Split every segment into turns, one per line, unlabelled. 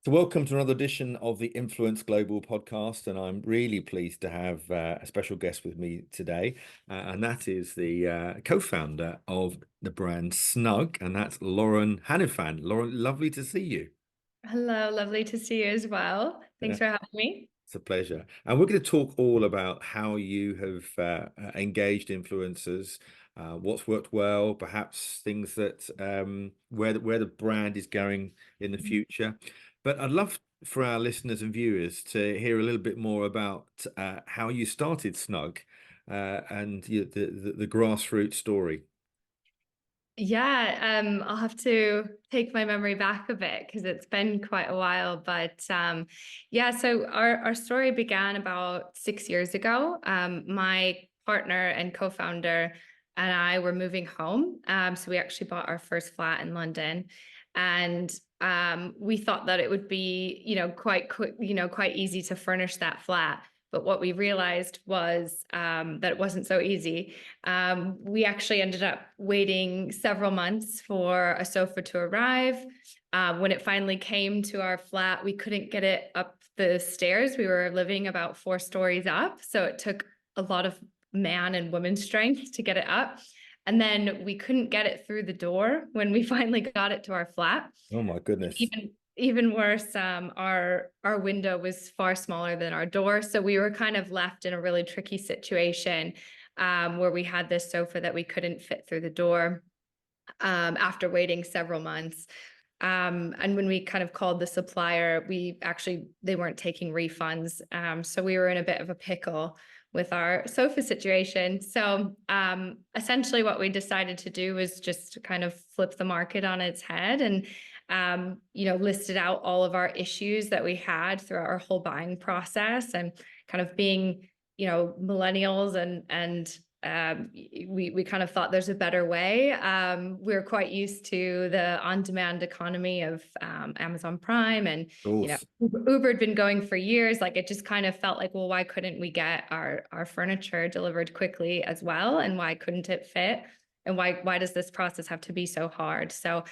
So, welcome to another edition of the Influence Global podcast, and I'm really pleased to have a special guest with me today, and that is the co-founder of the brand Snug, and that's Lauren Hanifan. Lauren, lovely to see you.
Hello, lovely to see you as well.
Yeah,
Thanks for having me.
it's a pleasure. And we're going to talk all about how you have engaged influencers, what's worked well, perhaps things that where the brand is going in the future. But I'd love for our listeners and viewers to hear a little bit more about how you started Snug and the grassroots story.
Yeah, I'll have to take my memory back a bit because it's been quite a while. But yeah, so our story began about 6 years ago. My partner and co-founder and I were moving home. So we actually bought our first flat in London, and we thought that it would be, quite quick, quite easy to furnish that flat. But what we realized was that it wasn't so easy. We actually ended up waiting several months for a sofa to arrive. When it finally came to our flat, we couldn't get it up the stairs. We were living about 4 stories up, so it took a lot of man and woman strength to get it up. And then we couldn't get it through the door when we finally got it to our flat.
Oh my goodness.
Even worse, our window was far smaller than our door, so we were kind of left in a really tricky situation where we had this sofa that we couldn't fit through the door after waiting several months. And when we kind of called the supplier, they weren't taking refunds, so we were in a bit of a pickle with our sofa situation. So essentially, what we decided to do was just kind of flip the market on its head and listed out all of our issues that we had throughout our whole buying process, and kind of being, millennials and we kind of thought there's a better way. We're quite used to the on-demand economy of Amazon Prime, and
Of
Uber had been going for years. Like, it just kind of felt like, well, why couldn't we get our furniture delivered quickly as well, and why couldn't it fit, and why does this process have to be so hard? So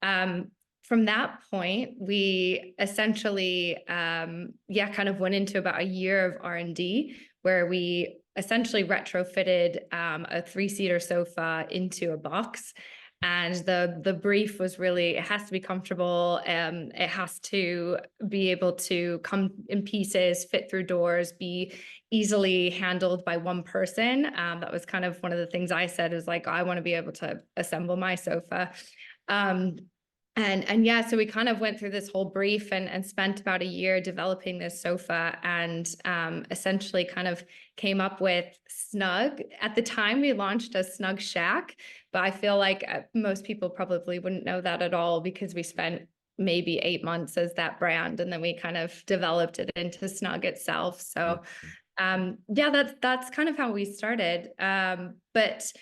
from that point, we essentially, kind of went into about a year of R&D, where we essentially retrofitted a three-seater sofa into a box. And the brief was really, it has to be comfortable. It has to be able to come in pieces, fit through doors, be easily handled by one person. That was kind of one of the things I said, is like, I want to be able to assemble my sofa. And yeah, so we kind of went through this whole brief and spent about a year developing this sofa, and essentially kind of came up with Snug. At the time, we launched as Snug Shack, but I feel like most people probably wouldn't know that at all, because we spent maybe 8 months as that brand, and then we kind of developed it into Snug itself. So yeah, that's kind of how we started. But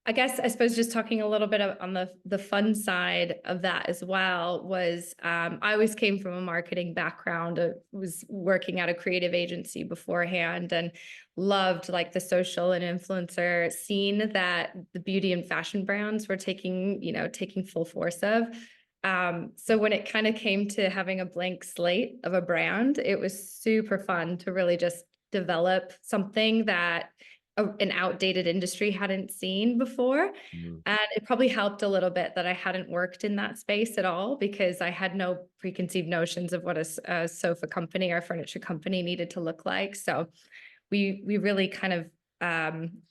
I suppose just talking a little bit on the fun side of that as well was, I always came from a marketing background. I was working at a creative agency beforehand, and loved like the social and influencer scene that the beauty and fashion brands were taking full force of. So when it kind of came to having a blank slate of a brand, it was super fun to really just develop something that an outdated industry hadn't seen before.
Mm.
And it probably helped a little bit that I hadn't worked in that space at all, because I had no preconceived notions of what a sofa company or furniture company needed to look like. So we really kind of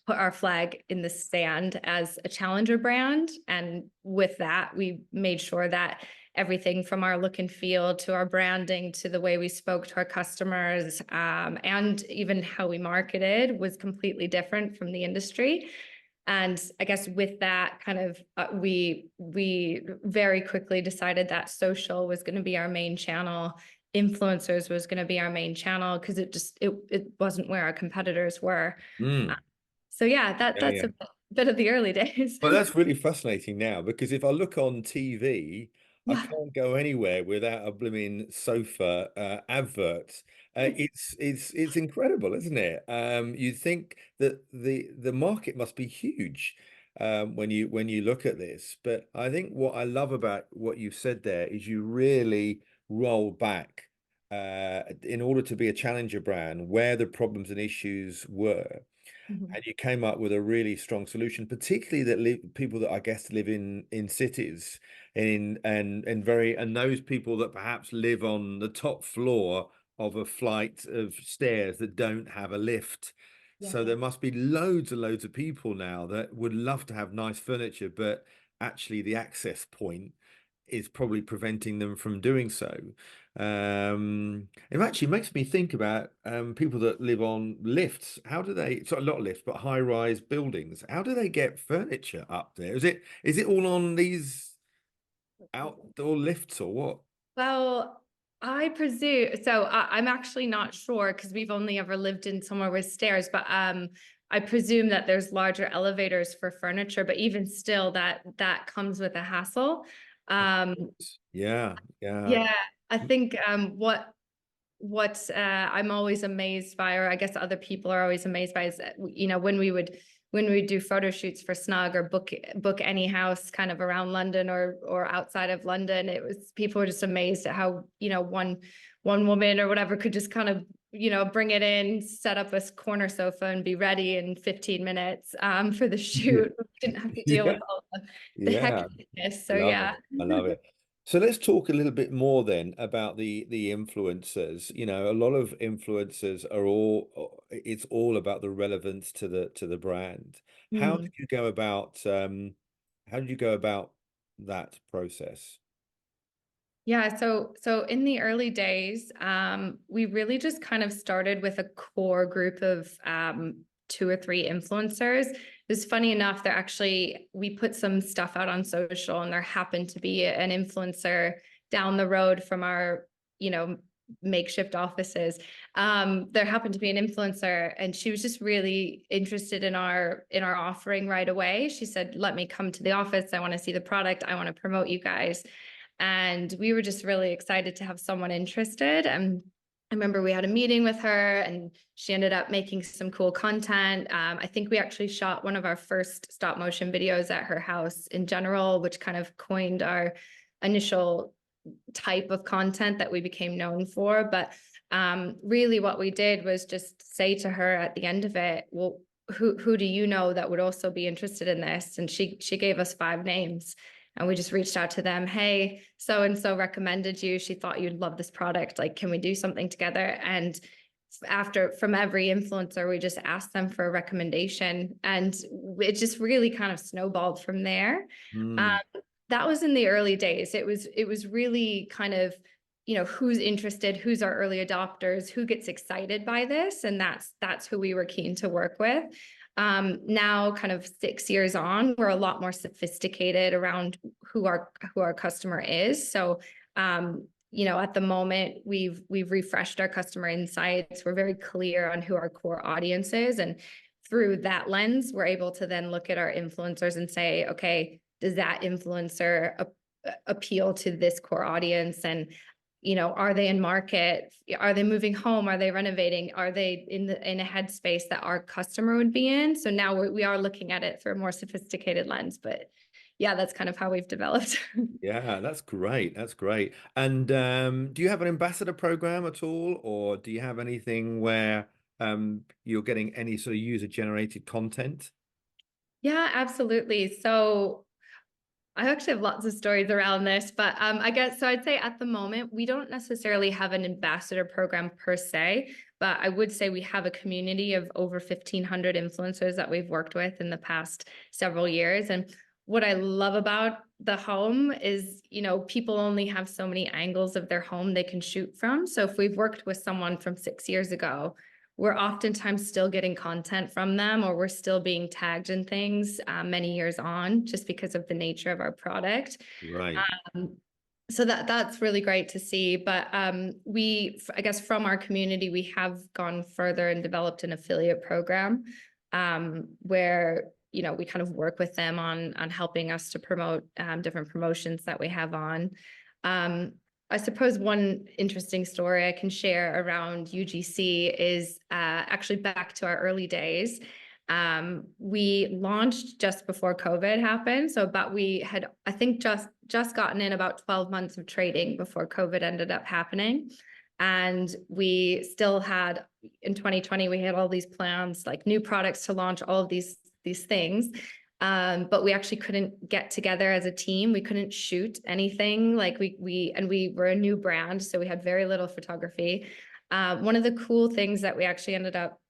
put our flag in the sand as a challenger brand. And with that, we made sure that everything from our look and feel to our branding to the way we spoke to our customers, and even how we marketed, was completely different from the industry. And I guess with that kind of, we very quickly decided that social was going to be our main channel. Influencers was going to be our main channel, because it wasn't where our competitors were. Uh,
Mm.
So yeah,
Yeah,
that's
yeah.
a bit of the early days.
Well, that's really fascinating now, because if I look on TV, I
Yeah.
can't go anywhere without a blooming sofa advert. It's incredible, isn't it? You'd think that the market must be huge when you look at this. But I think what I love about what you've said there is you really roll back in order to be a challenger brand, where the problems and issues were,
Mhm.
and you came up with a really strong solution, particularly that people that I guess live in cities, and very, and those people that perhaps live on the top floor of a flight of stairs that don't have a lift. So
Yeah.
there must be loads and loads of people now that would love to have nice furniture, but actually the access point is probably preventing them from doing so. It actually makes me think about people that live on lifts. How do they, so not lifts, but high-rise buildings? How do they get furniture up there? Is it all on these outdoor lifts or what?
Well, I presume so. I'm actually not sure because we've only ever lived in somewhere with stairs, but I presume that there's larger elevators for furniture, but even still, that comes with a hassle. Um,
Yeah, yeah.
yeah, I think what I'm always amazed by, or I guess other people are always amazed by, is that, when we do photo shoots for Snug or book any house kind of around London or outside of London, it was people were just amazed at how, one woman or whatever could just kind of, bring it in, set up a corner sofa and be ready in 15 minutes for the
Yeah,
shoot. We didn't have to deal
yeah,
with all the
yeah.
hecticness.
I
So
love
yeah.
it. I love it. So let's talk a little bit more then about the influencers. A lot of influencers are all, it's all about the relevance to the brand. How
Hmm.
did you go about how did you go about that process?
Yeah, so in the early days, we really just kind of started with a core group of two or three influencers. It was funny enough, they're actually we put some stuff out on social, and there happened to be an influencer down the road from our, you know, makeshift offices. There happened to be an influencer, and she was just really interested in our offering right away. She said, "Let me come to the office. I want to see the product. I want to promote you guys." And we were just really excited to have someone interested. And I remember we had a meeting with her, and she ended up making some cool content. I think we actually shot one of our first stop motion videos at her house in general, which kind of coined our initial type of content that we became known for. But really, what we did was just say to her at the end of it, "Well, who do you know that would also be interested in this?" And she gave us 5 names. And we just reached out to them. "Hey, so and so recommended you. She thought you'd love this product. Like, can we do something together?" And after from every influencer, we just asked them for a recommendation, and it just really kind of snowballed from there. Um,
Hmm.
that was in the early days. It was really kind of, who's interested, who's our early adopters, who gets excited by this, and that's who we were keen to work with. Now, kind of 6 years on, we're a lot more sophisticated around who our customer is. So, at the moment, we've refreshed our customer insights. We're very clear on who our core audience is, and through that lens, we're able to then look at our influencers and say, okay, does that influencer appeal to this core audience? And are they in market? Are they moving home? Are they renovating? Are they in a headspace that our customer would be in? So now we are looking at it through a more sophisticated lens. But yeah, that's kind of how we've developed.
Yeah, that's great. That's great. And do you have an ambassador program at all, or do you have anything where you're getting any sort of user-generated content?
Yeah, absolutely. So I actually have lots of stories around this, but I guess so. I'd say at the moment, we don't necessarily have an ambassador program per se, but I would say we have a community of over 1,500 influencers that we've worked with in the past several years. And what I love about the home is, people only have so many angles of their home they can shoot from. So if we've worked with someone from 6 years ago, we're oftentimes still getting content from them, or we're still being tagged in things many years on, just because of the nature of our product.
Right.
um, so that's really great to see. But I guess from our community, we have gone further and developed an affiliate program, where we kind of work with them on helping us to promote different promotions that we have on. um, I suppose one interesting story I can share around UGC is actually back to our early days. We launched just before COVID happened, so but we had, I think, just gotten in about 12 months of trading before COVID ended up happening. And we still had, in 2020, we had all these plans, like new products to launch, all of these things. But we actually couldn't get together as a team. We couldn't shoot anything. Like we were a new brand, so we had very little photography. One of the cool things that we actually ended up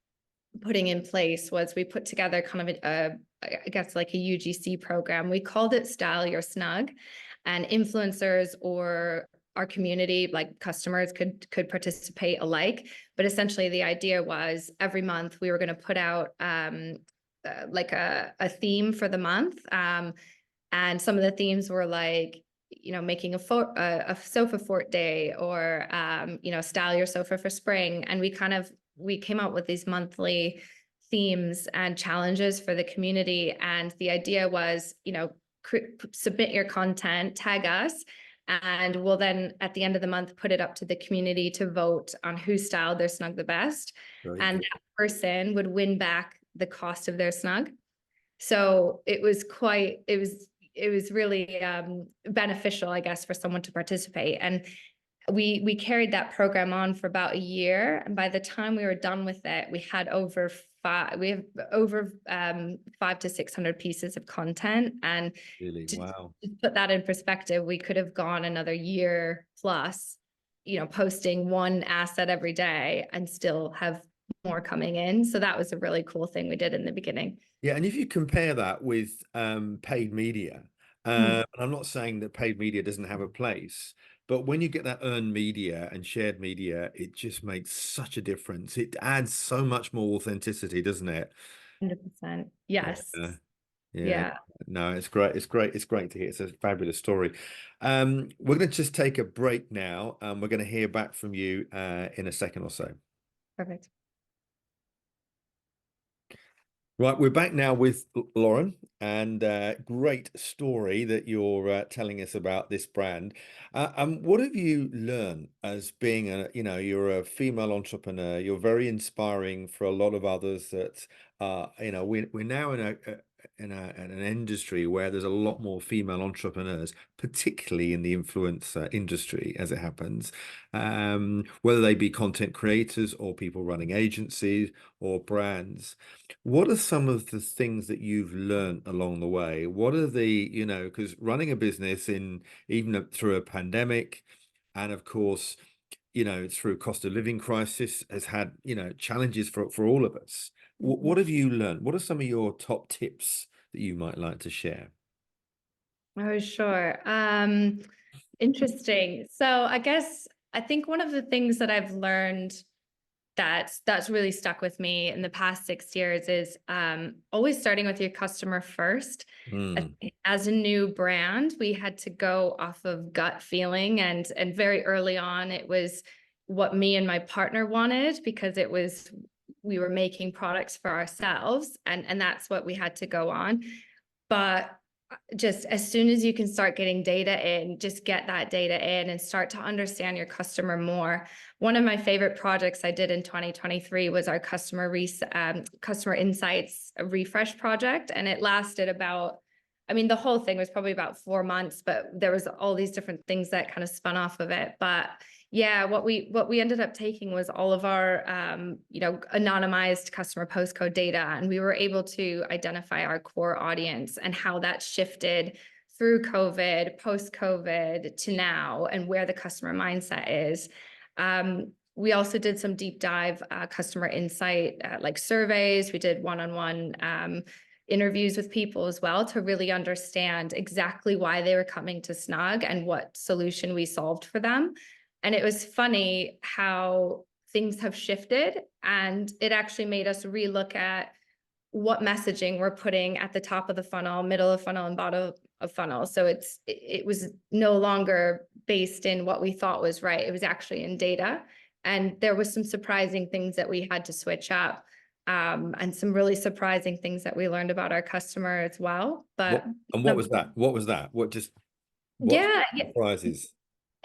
putting in place was we put together kind of I guess like a UGC program. We called it Style Your Snug, and influencers or our community, like customers, could participate alike. But essentially, the idea was every month we were going to put out like a theme for the month, and some of the themes were like, making a sofa fort day, or style your sofa for spring. And we came out with these monthly themes and challenges for the community. And the idea was, submit your content, tag us, and we'll then at the end of the month put it up to the community to vote on who styled their snug the best.
Very
And
good.
that person would win back the cost of their snug. So it was really beneficial, I guess, for someone to participate. And we carried that program on for about a year. And by the time we were done with it, we have over 500 to 600 pieces of content. And
Really,
to
wow.
put that in perspective, we could have gone another year plus, posting one asset every day and still have more coming in. So that was a really cool thing we did in the beginning.
Yeah, and if you compare that with paid media,
Mm.
and I'm not saying that paid media doesn't have a place, but when you get that earned media and shared media, it just makes such a difference. It adds so much more authenticity, doesn't it?
100%. Yes.
Yeah, yeah.
Yeah.
No, it's great. It's great. It's great to hear. It's a fabulous story. We're going to just take a break now, and we're going to hear back from you in a second or so.
Perfect.
Right, we're back now with Lauren, and great story that you're telling us about this brand. What have you learned as being you're a female entrepreneur. You're very inspiring for a lot of others that we're now in an industry where there's a lot more female entrepreneurs, particularly in the influencer industry, as it happens. Whether they be content creators or people running agencies or brands. What are some of the things that you've learned along the way? What are because running a business in even through a pandemic, and of course, through cost of living crisis has had, challenges for all of us. What have you learned? What are some of your top tips that you might like to share?
Oh, sure. Interesting. So I think one of the things that I've learned that's really stuck with me in the past 6 years is always starting with your customer first.
Mm,
As a new brand, we had to go off of gut feeling, and very early on, it was what me and my partner wanted, because we were making products for ourselves, and that's what we had to go on. But just as soon as you can start getting data in, just get that data in and start to understand your customer more. One of my favorite projects I did in 2023 was our customer insights refresh project. And it lasted the whole thing was probably about 4 months, but there was all these different things that kind of spun off of it. But yeah, what we ended up taking was all of our anonymized customer postcode data, and we were able to identify our core audience and how that shifted through COVID, post COVID to now, and where the customer mindset is. We also did some deep dive customer insight, like surveys. We did one-on-one interviews with people as well, to really understand exactly why they were coming to Snug and what solution we solved for them. And it was funny how things have shifted, and it actually made us relook at what messaging we're putting at the top of the funnel, middle of funnel, and bottom of funnel. So it was no longer based in what we thought was right. It was actually in data. And there was some surprising things that we had to switch up, and some really surprising things that we learned about our customer as well. But
what was that? What was that? What
yeah,
surprises?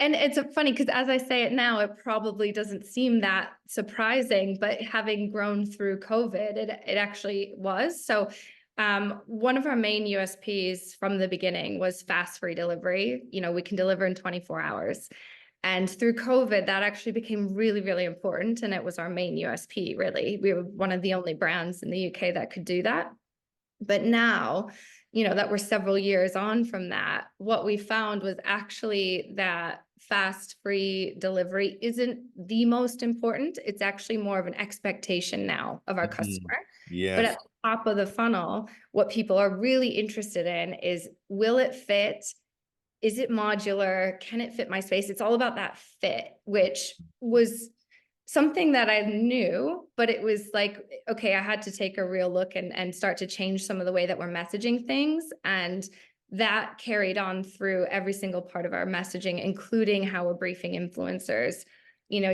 and it's funny because as I say it now, it probably doesn't seem that surprising, but having grown through COVID, it actually was. So One of our main USPs from the beginning was fast free delivery. You know, we can deliver in 24 hours. And through COVID, that actually became really, really important. And it was our main USP, really. We were one of the only brands in the UK that could do that. But now, you know, that we're several years on from that, what we found was actually that fast free delivery isn't the most important. It's actually more of an expectation now of our
Mhm.
customer. But
Yes.
at the top of the funnel, what people are really interested in is, will it fit? Is it modular? Can it fit my space? It's all about that fit, which was something that I knew, but it was like, okay, I had to take a real look and start to change some of the way that we're messaging things. And that carried on through every single part of our messaging, including how we're briefing influencers. You know,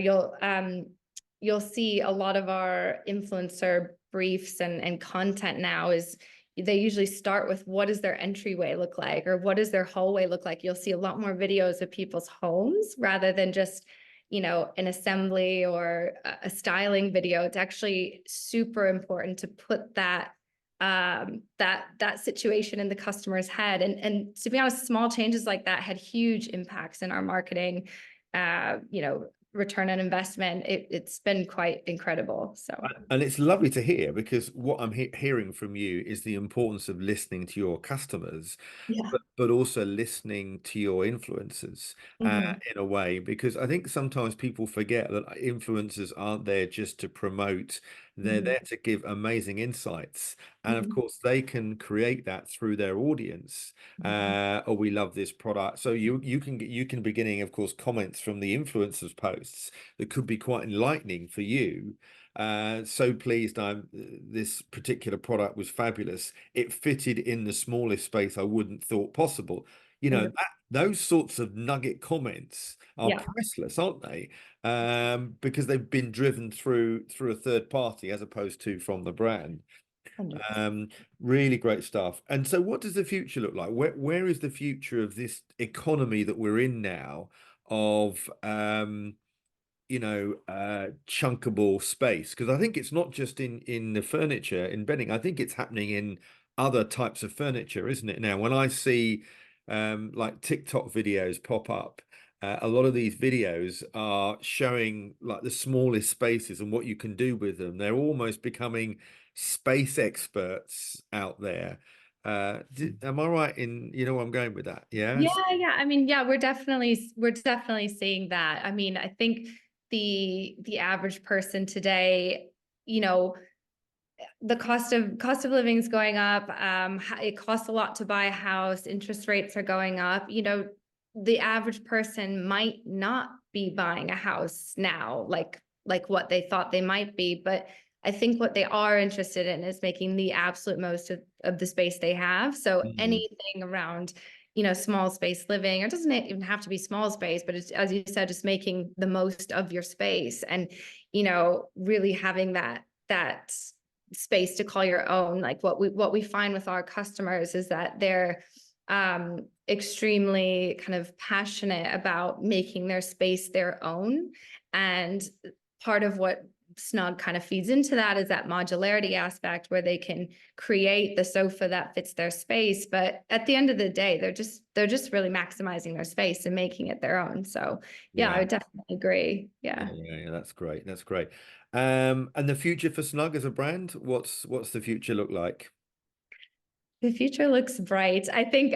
you'll see a lot of our influencer briefs and content now is, they usually start with, what does their entryway look like, or what does their hallway look like? You'll see a lot more videos of people's homes rather than just, you know, an assembly or a styling video. It's actually super important to put that that situation in the customer's head. And to be honest, small changes like that had huge impacts in our marketing, you know, return on investment. It's been quite incredible. So
And it's lovely to hear, because what I'm hearing from you is the importance of listening to your customers,
yeah.
but also listening to your influencers
Mhm.
in a way, because I think sometimes people forget that influencers aren't there just to promote, they're
Mhm.
there to give amazing insights. And of
Mhm.
course, they can create that through their audience.
Mhm.
Oh, we love this product. So you can be getting, of course, comments from the influencers' posts that could be quite enlightening for you. So pleased this particular product was fabulous. It fitted in the smallest space I wouldn't thought possible. You know, those sorts of nugget comments are
Yeah.
priceless, aren't they? Because they've been driven through a third party as opposed to from the brand.
100%.
Um, Really great stuff. And so what does the future look like? Where is the future of this economy that we're in now of chunkable space? Because I think it's not just in the furniture in bedding. I think it's happening in other types of furniture, isn't it? Now, when I see like TikTok videos pop up, a lot of these videos are showing like the smallest spaces and what you can do with them. They're almost becoming space experts out there. Am I right in, where I'm going with that?
Yeah,
Yes.
yeah. I mean, yeah, we're definitely seeing that. I mean, I think the average person today, you know, the cost of living is going up. It costs a lot to buy a house. Interest rates are going up. You know, the average person might not be buying a house now, like what they thought they might be. But I think what they are interested in is making the absolute most of the space they have. So
Mhm.
anything around, you know, small space living, or it doesn't even have to be small space, but it's, as you said, just making the most of your space, and, you know, really having that space to call your own. Like what we find with our customers is that they're extremely kind of passionate about making their space their own. And part of what Snug kind of feeds into that is that modularity aspect, where they can create the sofa that fits their space, but at the end of the day, they're just really maximizing their space and making it their own. So yeah, I
Yeah.
would definitely agree.
Yeah,
Yeah.
yeah, yeah, that's great. That's great. And the future for Snug as a brand, what's the future look like?
The future looks bright. I think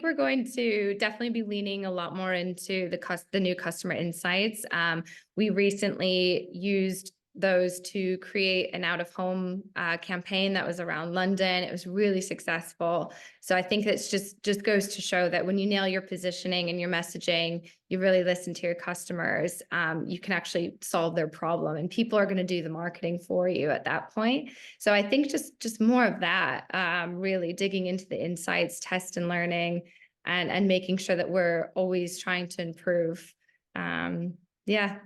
we're going to definitely be leaning a lot more into the new customer insights. We recently used those to create an out of home campaign that was around London. It was really successful. So I think it's just goes to show that when you nail your positioning and your messaging, you really listen to your customers, you can actually solve their problem, and people are going to do the marketing for you at that point. So I think just more of that, really digging into the insights, test and learning, and making sure that we're always trying to improve. Yeah.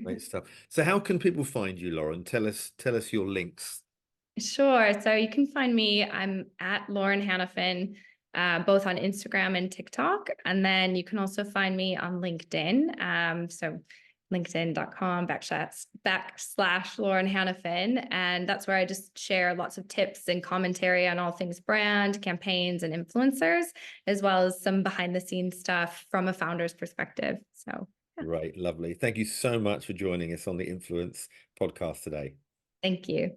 Great stuff. So how can people find you, Lauren? Tell us your links.
Sure. So you can find me. I'm at Lauren Hannafin, both on Instagram and TikTok. And then you can also find me on LinkedIn. So linkedin.com/Lauren Hannafin. And that's where I just share lots of tips and commentary on all things brand, campaigns, and influencers, as well as some behind the scenes stuff from a founder's perspective. So, yeah.
Great, lovely. Thank you so much for joining us on the Influence podcast today.
Thank you.